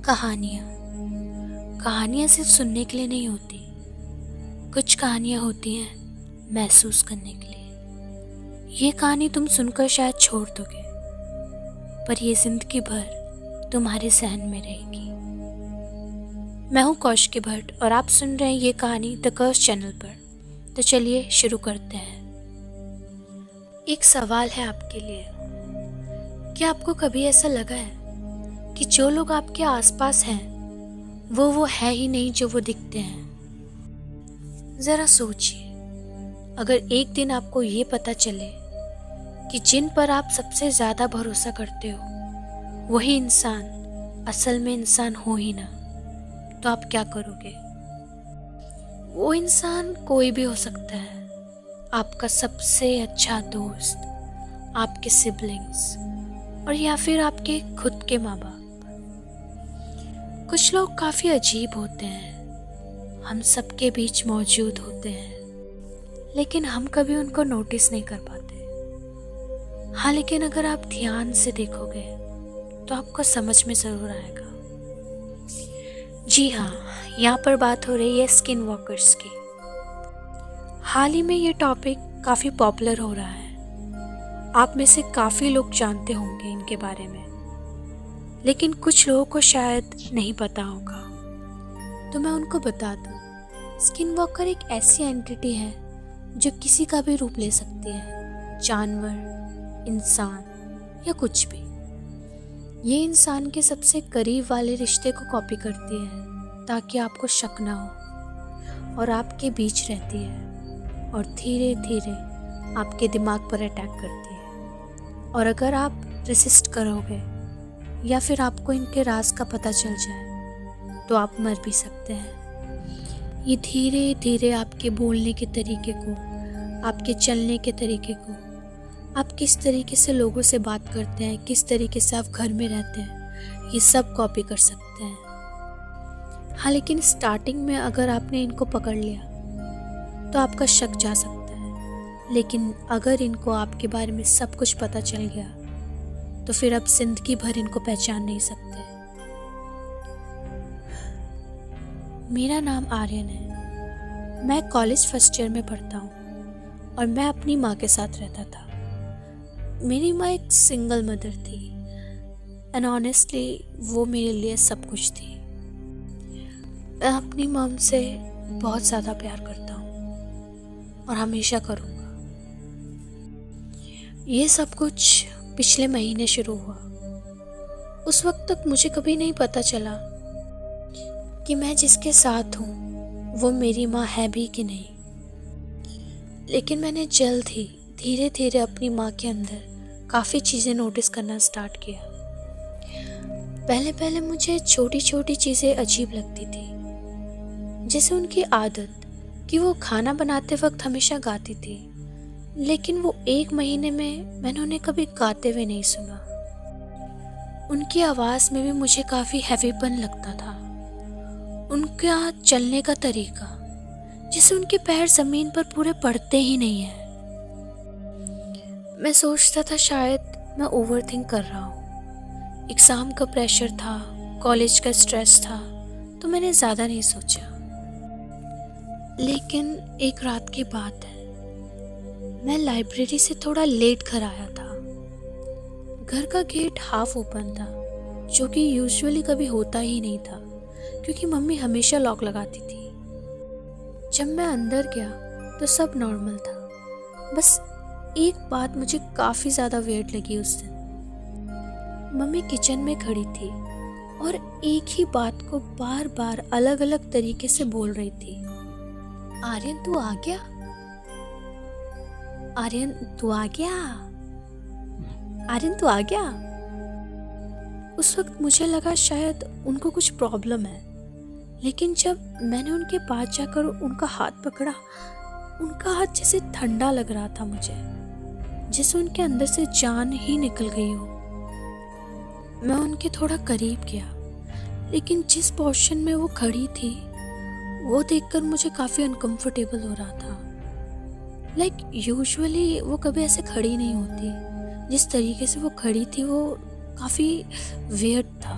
कहानियाँ कहानियाँ सिर्फ सुनने के लिए नहीं होती। कुछ कहानियाँ होती हैं महसूस करने के लिए। ये कहानी तुम सुनकर शायद छोड़ दोगे, पर ये जिंदगी भर तुम्हारे सहन में रहेगी। मैं हूँ कौशिकी भट्ट और आप सुन रहे हैं ये कहानी द कर्स चैनल पर। तो चलिए शुरू करते हैं। एक सवाल है आपके लिए। क्या आपको कभी ऐसा लगा है कि जो लोग आपके आसपास हैं वो है ही नहीं जो वो दिखते हैं? ज़रा सोचिए, अगर एक दिन आपको ये पता चले कि जिन पर आप सबसे ज़्यादा भरोसा करते हो वही इंसान असल में इंसान हो ही ना, तो आप क्या करोगे? वो इंसान कोई भी हो सकता है, आपका सबसे अच्छा दोस्त, आपके सिबलिंग्स और या फिर आपके खुद के माँ बाप। कुछ लोग काफ़ी अजीब होते हैं, हम सबके बीच मौजूद होते हैं, लेकिन हम कभी उनको नोटिस नहीं कर पाते। हाँ, लेकिन अगर आप ध्यान से देखोगे तो आपको समझ में ज़रूर आएगा। जी हाँ, यहाँ पर बात हो रही है स्किन वॉकर्स की। हाल ही में ये टॉपिक काफ़ी पॉपुलर हो रहा है। आप में से काफ़ी लोग जानते होंगे इनके बारे में, लेकिन कुछ लोगों को शायद नहीं पता होगा। तो मैं उनको बता दूँ, स्किन वॉकर एक ऐसी एंटिटी है जो किसी का भी रूप ले सकती है, जानवर, इंसान या कुछ भी। ये इंसान के सबसे करीब वाले रिश्ते को कॉपी करती है ताकि आपको शक ना हो, और आपके बीच रहती है और धीरे धीरे आपके दिमाग पर अटैक करती है। और अगर आप रेसिस्ट करोगे या फिर आपको इनके राज का पता चल जाए तो आप मर भी सकते हैं। ये धीरे धीरे आपके बोलने के तरीके को, आपके चलने के तरीके को, आप किस तरीके से लोगों से बात करते हैं, किस तरीके से आप घर में रहते हैं, ये सब कॉपी कर सकते हैं। हाँ, लेकिन स्टार्टिंग में अगर आपने इनको पकड़ लिया तो आपका शक जा सकता है, लेकिन अगर इनको आपके बारे में सब कुछ पता चल गया तो फिर आप जिंदगी भर इनको पहचान नहीं सकते। मेरा नाम आर्यन है। मैं कॉलेज फर्स्ट ईयर में पढ़ता हूँ और मैं अपनी माँ के साथ रहता था। मेरी माँ एक सिंगल मदर थी एंड ऑनेस्टली वो मेरे लिए सब कुछ थी। मैं अपनी मॉम से बहुत ज़्यादा प्यार करता हूँ और हमेशा करूँगा। ये सब कुछ पिछले महीने शुरू हुआ। उस वक्त तक मुझे कभी नहीं पता चला कि मैं जिसके साथ हूँ वो मेरी माँ है भी कि नहीं, लेकिन मैंने जल्द ही धीरे धीरे अपनी माँ के अंदर काफ़ी चीज़ें नोटिस करना स्टार्ट किया। पहले पहले मुझे छोटी छोटी चीज़ें अजीब लगती थी, जैसे उनकी आदत कि वो खाना बनाते वक्त हमेशा गाती थी, लेकिन वो एक महीने में मैंने उन्हें कभी गाते हुए नहीं सुना। उनकी आवाज़ में भी मुझे काफ़ी हैवीपन लगता था। उनका चलने का तरीका, जैसे उनके पैर ज़मीन पर पूरे पड़ते ही नहीं हैं। मैं सोचता था शायद मैं ओवरथिंक कर रहा हूँ। एग्ज़ाम का प्रेशर था, कॉलेज का स्ट्रेस था, तो मैंने ज़्यादा नहीं सोचा। लेकिन एक रात की बात है, मैं लाइब्रेरी से थोड़ा लेट घर आया था। घर का गेट हाफ ओपन था, जो कि यूजुअली कभी होता ही नहीं था क्योंकि मम्मी हमेशा लॉक लगाती थी। जब मैं अंदर गया तो सब नॉर्मल था, बस एक बात मुझे काफ़ी ज़्यादा वियर्ड लगी उस दिन। मम्मी किचन में खड़ी थी और एक ही बात को बार बार अलग अलग तरीके से बोल रही थी। आर्यन तू आ गया, आर्यन तू आ गया, आर्यन तू आ गया। उस वक्त मुझे लगा शायद उनको कुछ प्रॉब्लम है, लेकिन जब मैंने उनके पास जाकर उनका हाथ पकड़ा, उनका हाथ जैसे ठंडा लग रहा था मुझे, जैसे उनके अंदर से जान ही निकल गई हो। मैं उनके थोड़ा करीब गया, लेकिन जिस पोर्शन में वो खड़ी थी वो देखकर मुझे काफ़ी अनकंफर्टेबल हो रहा था। लाइक यूजुअली वो कभी ऐसे खड़ी नहीं होती। जिस तरीके से वो खड़ी थी वो काफ़ी वियर्ड था।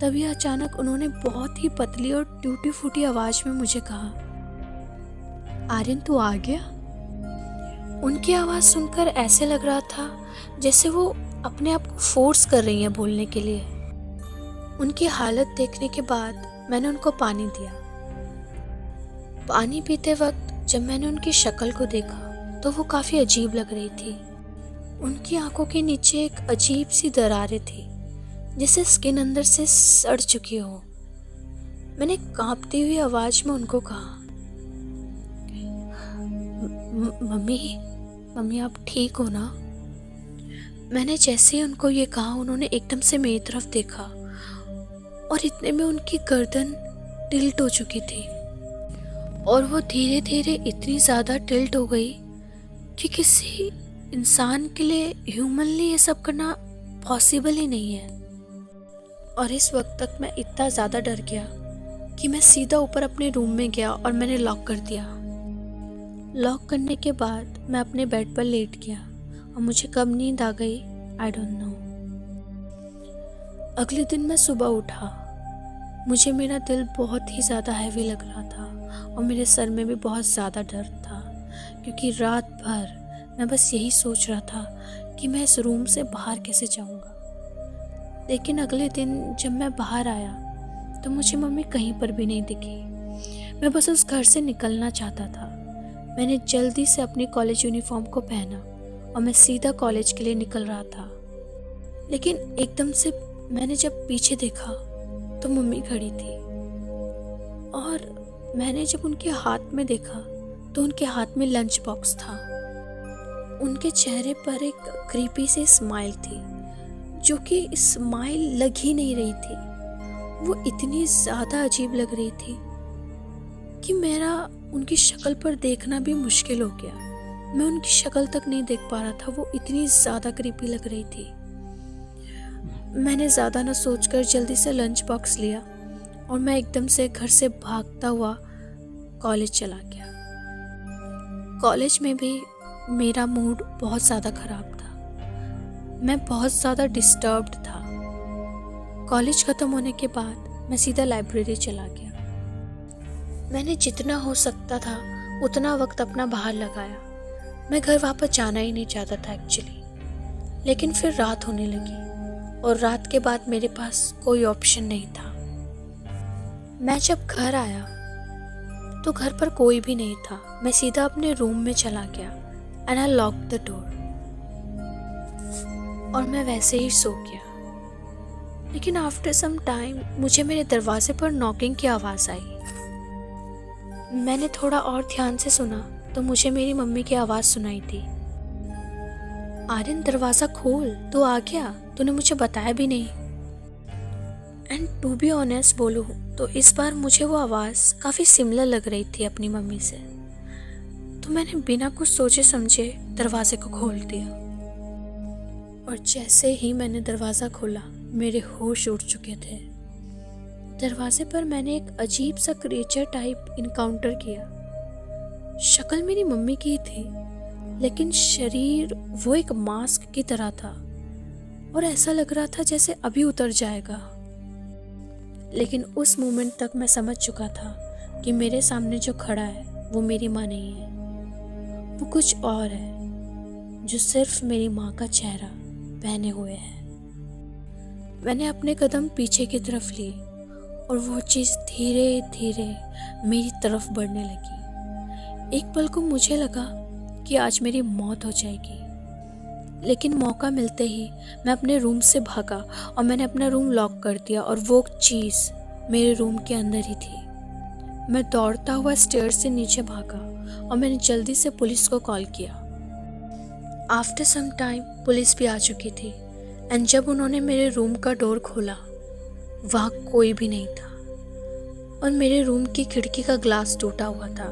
तभी अचानक उन्होंने बहुत ही पतली और टूटी फूटी आवाज में मुझे कहा, आर्यन तू आ गया। उनकी आवाज सुनकर ऐसे लग रहा था जैसे वो अपने आप को फोर्स कर रही हैं बोलने के लिए। उनकी हालत देखने के बाद मैंने उनको पानी दिया। पानी पीते वक्त जब मैंने उनकी शक्ल को देखा तो वो काफी अजीब लग रही थी। उनकी आंखों के नीचे एक अजीब सी दरारें थी, जैसे स्किन अंदर से सड़ चुकी हो। मैंने कांपती हुई आवाज में उनको कहा, मम्मी आप ठीक हो ना? मैंने जैसे ही उनको ये कहा उन्होंने एकदम से मेरी तरफ देखा और इतने में उनकी गर्दन टिल्ट हो चुकी थी और वो धीरे धीरे इतनी ज़्यादा टिल्ट हो गई कि किसी इंसान के लिए ह्यूमनली ये सब करना पॉसिबल ही नहीं है। और इस वक्त तक मैं इतना ज़्यादा डर गया कि मैं सीधा ऊपर अपने रूम में गया और मैंने लॉक कर दिया। लॉक करने के बाद मैं अपने बेड पर लेट गया और मुझे कब नींद आ गई आई डोंट नो। अगले दिन मैं सुबह उठा, मुझे मेरा दिल बहुत ही ज़्यादा हैवी लग रहा था और मेरे सर में भी बहुत ज़्यादा दर्द था, क्योंकि रात भर मैं बस यही सोच रहा था कि मैं इस रूम से बाहर कैसे जाऊंगा। लेकिन अगले दिन जब मैं बाहर आया तो मुझे मम्मी कहीं पर भी नहीं दिखी। मैं बस उस घर से निकलना चाहता था। मैंने जल्दी से अपनी कॉलेज यूनिफॉर्म को पहना और मैं सीधा कॉलेज के लिए निकल रहा था। लेकिन एकदम से मैंने जब पीछे देखा तो मम्मी खड़ी थी और मैंने जब उनके हाथ में देखा तो उनके हाथ में लंच बॉक्स था। उनके चेहरे पर एक क्रीपी सी स्माइल थी, जो कि स्माइल लग ही नहीं रही थी। वो इतनी ज़्यादा अजीब लग रही थी कि मेरा उनकी शक्ल पर देखना भी मुश्किल हो गया। मैं उनकी शक्ल तक नहीं देख पा रहा था, वो इतनी ज़्यादा क्रीपी लग रही थी। मैंने ज़्यादा न सोचकर जल्दी से लंच बॉक्स लिया और मैं एकदम से घर से भागता हुआ कॉलेज चला गया। कॉलेज में भी मेरा मूड बहुत ज़्यादा ख़राब था। मैं बहुत ज़्यादा डिस्टर्ब्ड था। कॉलेज ख़त्म होने के बाद मैं सीधा लाइब्रेरी चला गया। मैंने जितना हो सकता था उतना वक्त अपना बाहर लगाया। मैं घर वापस जाना ही नहीं चाहता था एक्चुअली। लेकिन फिर रात होने लगी और रात के बाद मेरे पास कोई ऑप्शन नहीं था। मैं जब घर आया तो घर पर कोई भी नहीं था। मैं सीधा अपने रूम में चला गया and I lock the door और मैं वैसे ही सो गया। लेकिन आफ्टर सम टाइम मुझे मेरे दरवाजे पर नॉकिंग की आवाज़ आई। मैंने थोड़ा और ध्यान से सुना तो मुझे मेरी मम्मी की आवाज़ सुनाई थी, आर्यन दरवाज़ा खोल, तू आ गया, तूने मुझे बताया भी नहीं। एंड टू बी ऑनेस्ट बोलूँ तो इस बार मुझे वो आवाज़ काफ़ी सिमिलर लग रही थी अपनी मम्मी से। तो मैंने बिना कुछ सोचे समझे दरवाजे को खोल दिया और जैसे ही मैंने दरवाज़ा खोला मेरे होश उड़ चुके थे। दरवाजे पर मैंने एक अजीब सा क्रिएचर टाइप इनकाउंटर किया। शक्ल मेरी मम्मी की थी, लेकिन शरीर वो एक मास्क की तरह था और ऐसा लग रहा था जैसे अभी उतर जाएगा। लेकिन उस मोमेंट तक मैं समझ चुका था कि मेरे सामने जो खड़ा है वो मेरी माँ नहीं है, वो कुछ और है जो सिर्फ मेरी माँ का चेहरा पहने हुए है। मैंने अपने कदम पीछे की तरफ लिए और वो चीज़ धीरे धीरे मेरी तरफ बढ़ने लगी। एक पल को मुझे लगा कि आज मेरी मौत हो जाएगी, लेकिन मौका मिलते ही मैं अपने रूम से भागा और मैंने अपना रूम लॉक कर दिया और वो चीज़ मेरे रूम के अंदर ही थी। मैं दौड़ता हुआ स्टेयर से नीचे भागा और मैंने जल्दी से पुलिस को कॉल किया। आफ्टर सम टाइम पुलिस भी आ चुकी थी एंड जब उन्होंने मेरे रूम का डोर खोला वहाँ कोई भी नहीं था और मेरे रूम की खिड़की का ग्लास टूटा हुआ था।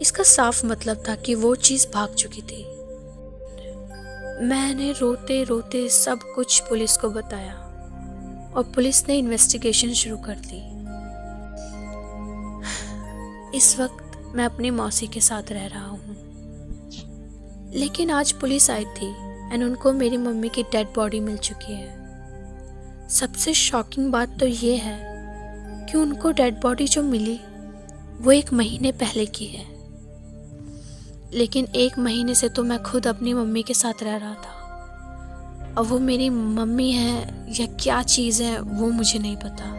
इसका साफ मतलब था कि वो चीज़ भाग चुकी थी। मैंने रोते रोते सब कुछ पुलिस को बताया और पुलिस ने इन्वेस्टिगेशन शुरू कर दी। इस वक्त मैं अपनी मौसी के साथ रह रहा हूँ, लेकिन आज पुलिस आई थी एंड उनको मेरी मम्मी की डेड बॉडी मिल चुकी है। सबसे शॉकिंग बात तो ये है कि उनको डेड बॉडी जो मिली वो 1 महीने पहले की है, लेकिन 1 महीने से तो मैं खुद अपनी मम्मी के साथ रह रहा था। अब वो मेरी मम्मी है या क्या चीज़ है वो मुझे नहीं पता।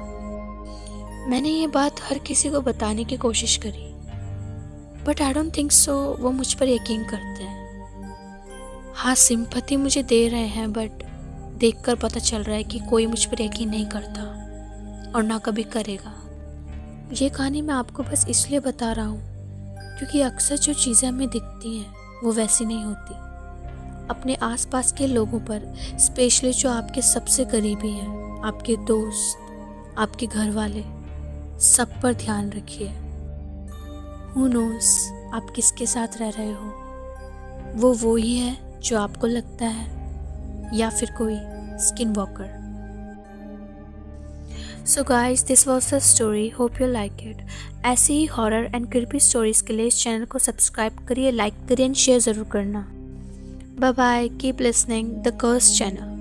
मैंने ये बात हर किसी को बताने की कोशिश करी, but I don't think so वो मुझ पर यकीन करते हैं। हाँ, सिंपैथी मुझे दे रहे हैं, बट देखकर पता चल रहा है कि कोई मुझ पर यकीन नहीं करता और ना कभी करेगा। ये कहानी मैं आपको बस इसलिए बता रहा हूँ क्योंकि अक्सर जो चीज़ें हमें दिखती हैं वो वैसी नहीं होती। अपने आसपास के लोगों पर, स्पेशली जो आपके सबसे करीबी हैं, आपके दोस्त, आपके घर वाले, सब पर ध्यान रखिए। हू नोस आप किसके साथ रह रहे हो, वो ही है जो आपको लगता है या फिर कोई skin walker. So guys, this was the story, hope you like it. ऐसी ही हॉरर एंड क्रीपी स्टोरीज के लिए इस चैनल को सब्सक्राइब करिए, लाइक करिए एंड शेयर ज़रूर करना। Bye bye, keep listening the curse channel.